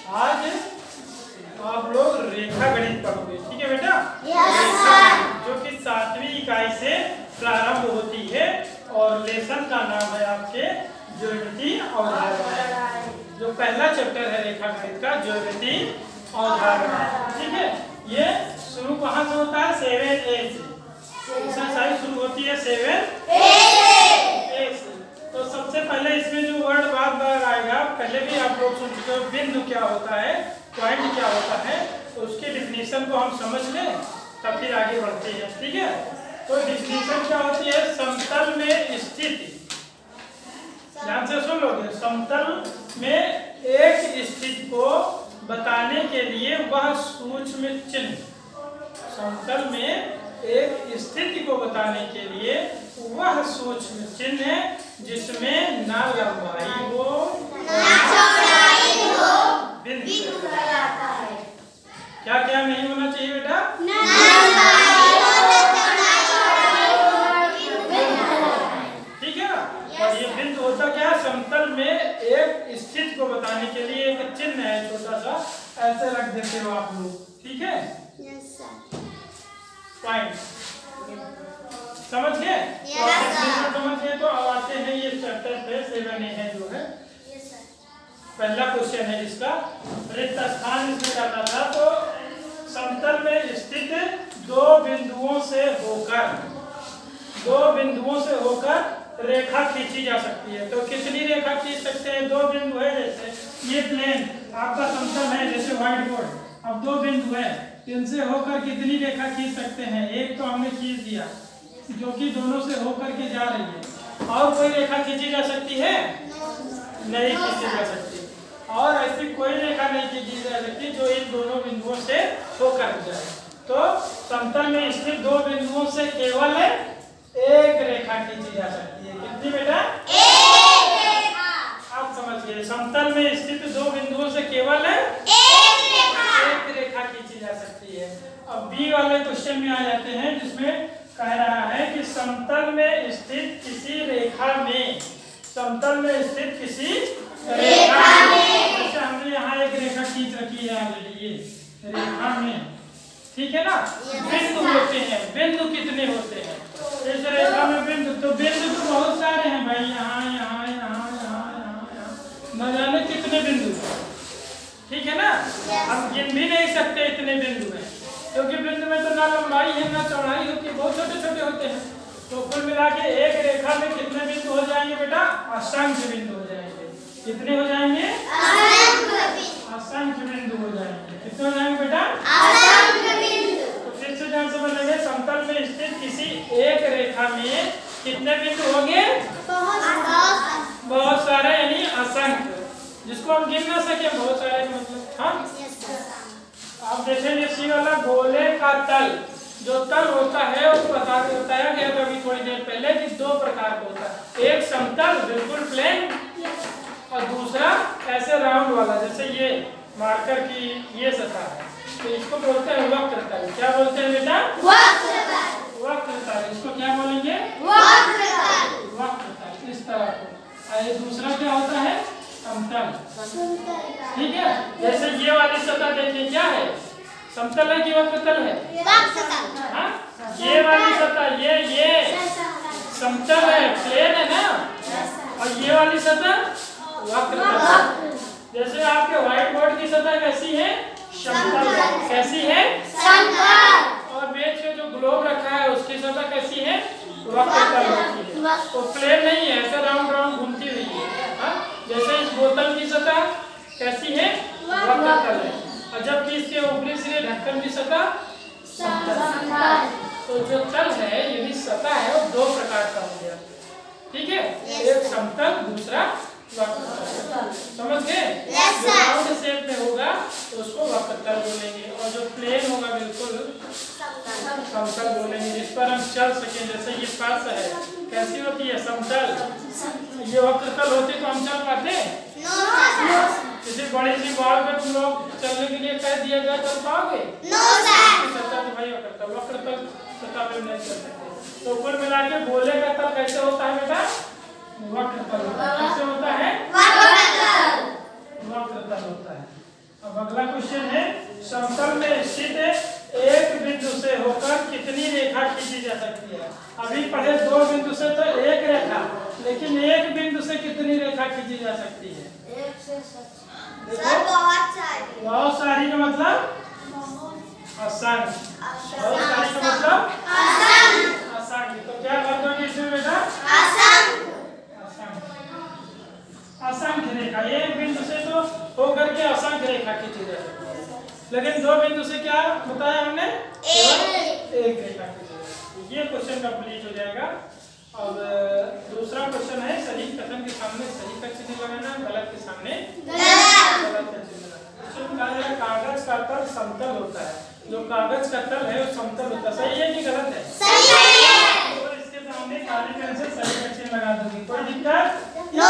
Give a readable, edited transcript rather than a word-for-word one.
आज आप लोग रेखा गणित पढ़ोगे, ठीक है बेटा? जो कि 7वीं इकाई से प्रारंभ होती है और लेसन का नाम है आपके ज्यामिति अवधारणा। जो पहला चैप्टर है रेखा गणित का ज्यामिति अवधारणा, ठीक है? ये शुरू कहाँ से होता है? 7A से। एक्सरसाइज शुरू होती है 7A से। तो सबसे पहले इसमें जो वर्ड बार बार आएगा, पहले भी आप लोग सुन चुके हो, बिंदु क्या होता है, पॉइंट क्या होता है, तो उसके डिफिनीशन को हम समझ लें तब फिर आगे बढ़ते हैं, ठीक है? तो डिफिनीशन क्या होती है? समतल में स्थित, ध्यान से सुन लोगे, समतल में एक स्थिति को बताने के लिए वह सूक्ष्म चिन्ह, समतल में एक स्थिति को बताने के लिए वह सूक्ष्म चिन्ह जिसमें ना लंबाई हो ना चौड़ाई हो बिंदु कहलाता है। क्या क्या नहीं होना चाहिए बेटा? ना लंबाई हो ना चौड़ाई हो बिंदु, ठीक है? और ये बिंदु होता क्या है? समतल में एक स्थिति को बताने के लिए एक चिन्ह है, छोटा सा, ऐसे रख देते हो आप लोग, ठीक है? Yes sir. पॉइंट समझ गए? समझ गए तो अब आते हैं ये चैप्टर पे 7A है जो है। पहला क्वेश्चन है जिसका रिक्त स्थान इसमें करना था। तो समतल में स्थित दो बिंदुओं से होकर रेखा खींची जा सकती है। तो कितनी रेखा खींच सकते हैं? दो बिंदु है, जैसे ये प्लेन आपका समतल है, जैसे व्हाइट बोर्ड, अब दो बिंदु है, इनसे होकर कितनी रेखा खींच सकते हैं? एक तो हमने खींच दिया जो कि दोनों से होकर के जा रही है। और कोई रेखा खींची जा सकती है? नहीं खींची जा सकती। और ऐसी कोई रेखा नहीं खींची जा सकती जो इन दोनों बिंदुओं से होकर जाए। तो समतल में स्थित दो बिंदुओं से केवल एक रेखा खींची जा सकती है। कितनी बेटा? एक रेखा। आप समझ गए, समतल में स्थित दो बिंदुओं से केवल एक रेखा खींची जा सकती है। अब बी वाले क्वेश्चन में आ जाते हैं, जिसमें कह रहा है कि समतल में स्थित किसी रेखा में, समतल में स्थित किसी रेखा में, जैसे हमने यहाँ एक रेखा खींच रखी है ऑलरेडी, ये रेखा में, ठीक है ना? बिंदु होते हैं, बिंदु कितने होते हैं इस रेखा में? बिंदु तो बहुत सारे हैं भाई, यहाँ यहाँ यहाँ यहाँ यहाँ, न जाने कितने बिंदु, ठीक है ना? हम गिन भी नहीं सकते इतने बिंदु हैं, क्योंकि बिंदु में तो ना लंबाई है ना चौड़ाई होती है, बहुत छोटे छोटे होते हैं। तो कुल मिला के एक रेखा में कितने बिंदु हो जाएंगे बेटा? असंख्य बिंदु हो जाएंगे। कितने हो जाएंगे? असंख्य बिंदु हो जाएंगे। कितने हो जाएंगे बेटा? असंख्य बिंदु। तो फिर से ध्यान से बोलेंगे, समतल में स्थित किसी एक रेखा में कितने बिंदु होंगे? बहुत सारे, यानी असंख्य, जिसको हम गिन ना सके, बहुत सारे मतलब। हाँ, आप देखेंगे सी वाला गोले का तल, जो तल होता है वो बताया गया था अभी थोड़ी देर पहले कि दो प्रकार का होता है। एक समतल बिल्कुल प्लेन, और दूसरा ऐसे राउंड वाला, जैसे ये मार्कर की ये सतह है, तो इसको बोलते हैं वक्र तल। क्या बोलते हैं बेटा? वक्र तल। इसको क्या बोलेंगे? वक्र तल। इस तरह को। और दूसरा क्या होता है? समतल, ठीक है? जैसे ये वाली सतह देखिए, क्या है? समतल है कि वक्रतल है? हाँ, ये वाली सतह ये समतल है, प्लेन है ना, और ये वाली सतह वक्रतल। जैसे आपके व्हाइट बोर्ड की सतह कैसी है? समतल है। कैसी है? समतल। और मेज पे जो ग्लोब रखा है उसकी सतह कैसी है? वक्रतल होती है। तो प्लेन नहीं है, ऐसा राउंड राउंड घूमती हुई है। हाँ, जैसे इस बोतल की सतह कैसी है? वक्रतल है। और जबकि इसके ऊपरी सिरे ढक्कन की सतह समतल। तो जो तल है, यानी सतह है, वो दो प्रकार का हो गया, ठीक है? एक समतल, दूसरा वक्रतल। समझ गए? जो राउंड शेप में होगा तो उसको वक्रतल बोलेंगे, और जो प्लेन होगा बिल्कुल समतल बोलेंगे, जिस पर हम चल सकें। जैसे ये फर्श है, कैसी होती है? समतल। ये वक्रतल होती तो हम चल पाते? किसी बड़ी सी वॉल पे तुम लोग चलने के लिए कह दिया जाए, चल पाओगे? सतह तो भाई वक्रतल सतह पे नहीं चल सकते। तो कुल मिला के गोले का तल कैसे होता है बेटा? वक्रतल। कैसे होता है? वक्रतल होता है। खींची जा सकती है? सर बहुत सारी का मतलब असंख्य। बहुत सारी का मतलब असंख्य। तो क्या कर दोगे इसमें बेटा? असंख्य रेखा, एक बिंदु से तो होकर के असंख्य रेखा खींची जा सकती है, लेकिन दो बिंदु से क्या बताया हमने? एक रेखा खींची जा सकती है। ये क्वेश्चन कंप्लीट हो जाएगा। अब दूसरा क्वेश्चन है, सही कथन के सामने सही का चिन्ह लगाना, गलत के सामने गलत का चिन्ह लगाना। कागज का तल समतल होता है, जो कागज का तल है वो समतल होता है, सही है कि गलत है? सही है। तो इसके सामने काली पेन से सही का चिन्ह लगा दूंगी, कोई दिक्कत? नो